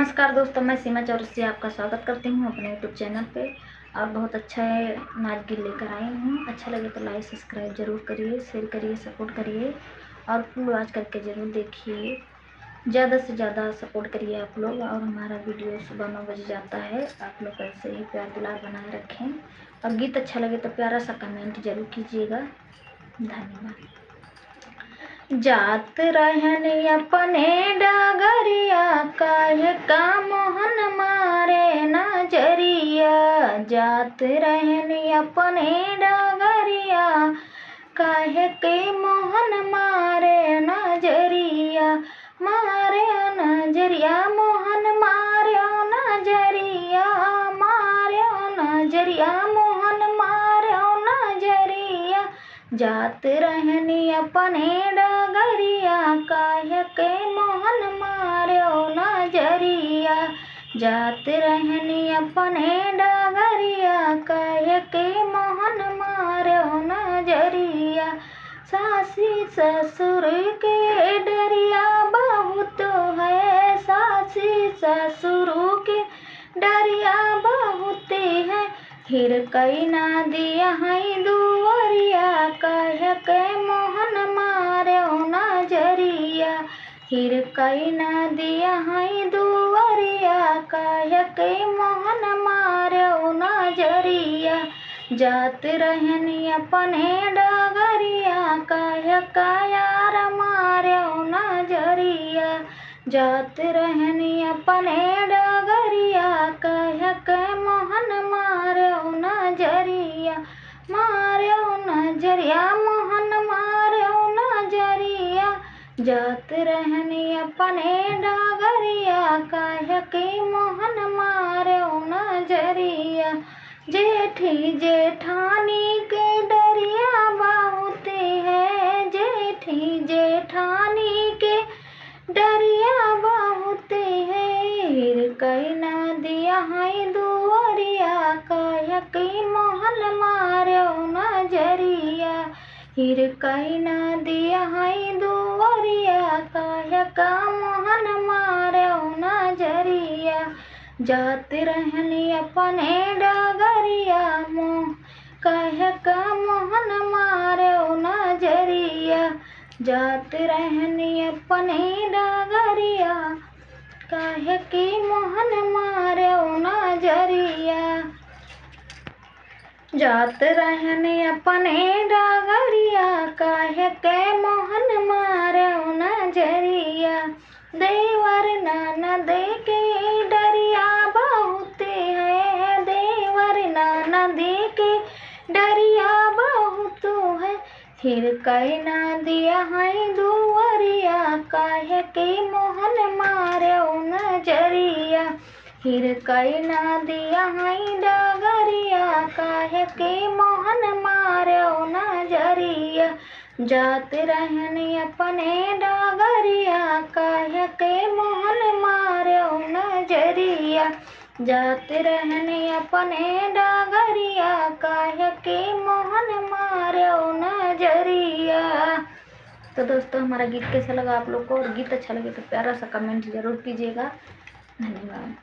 नमस्कार दोस्तों, मैं सीमा चौरसिया आपका स्वागत करती हूँ अपने यूट्यूब चैनल पे। और बहुत अच्छा है नाच गीत लेकर आई हूँ। अच्छा लगे तो लाइक सब्सक्राइब जरूर करिए, शेयर करिए, सपोर्ट करिए और फुल वॉच करके ज़रूर देखिए। ज़्यादा से ज़्यादा सपोर्ट करिए आप लोग। और हमारा वीडियो सुबह 9 बजे जाता है। आप लोग ऐसे ही प्यार दुलार बनाए रखें और गीत अच्छा लगे तो प्यारा सा कमेंट जरूर कीजिएगा। धन्यवाद। जात रहन अपने डगरिया, काहे का मोहन मारे नजरिया। जात रहन अपने डगरिया, काहे के मोहन मारे नजरिया। मारे नजरिया मोहन मारे नजरिया, मारे नजरिया मोहन मारे नजरिया। जात रहनी अपने डगरिया, काहे के मोहन मार्यो नजरिया। जात रहनी अपने डगरिया, काहे के मोहन मार्यो नजरिया। सासी ससुर के डरिया बहुत है, सासी ससुर के डरिया बहुत है। फिर कई ना दिया है दुआरिया, कहे के मोहन मार्यो नजरिया। फिर कई ना दिया है दुआरिया, कहे के मोहन मार्यो नजरिया। जात रहनी अपने डगरिया, कहे का यार मार्यो नजरिया। जात रहनी अपने डगरिया, कहे के मोहन मार्यो नजरिया। मार्यो नजरिया मोहन मार्यो नजरिया। जात रहनी अपने डगरिया, कहे के मोहन मार्यो नजरिया। जेठी जेठानी के डरिया बहुत है, जेठी जेठानी के डरिया बहुत है। हिर कई ना दिया है दुआरिया, कहे के मोहन मार्यो नजरिया। हिर कई ना दिया है दुआरिया, कहे का मोहन मार्यो नजरिया। जात रहनी अपने डगरिया, कहे का मोहन मार्यो नजरिया। जात रहनी अपने डगरिया, काहे के मोहन मार्यो नजरिया। जात रहनी अपने डगरिया, काहे के मोहन मार्यो नजरिया। देवर ननद के डरिया बहुत है, देवर ननद के डरिया बहुत है। फिर कई ना दिया है दुआरिया, काहे के मोहन मार्यो नजरिया। फिर कई ना दिया है डगरिया, काहे के मोहन मार्यो नजरिया। जात रहनी अपने डगरिया, काहे के मोहन मार्यो नजरिया। जात रहनी अपने डगरिया, काहे के मोहन मार्यो नजरिया। तो दोस्तों, हमारा गीत कैसा लगा आप लोग को, और गीत अच्छा लगे तो प्यारा सा कमेंट जरूर कीजिएगा। धन्यवाद।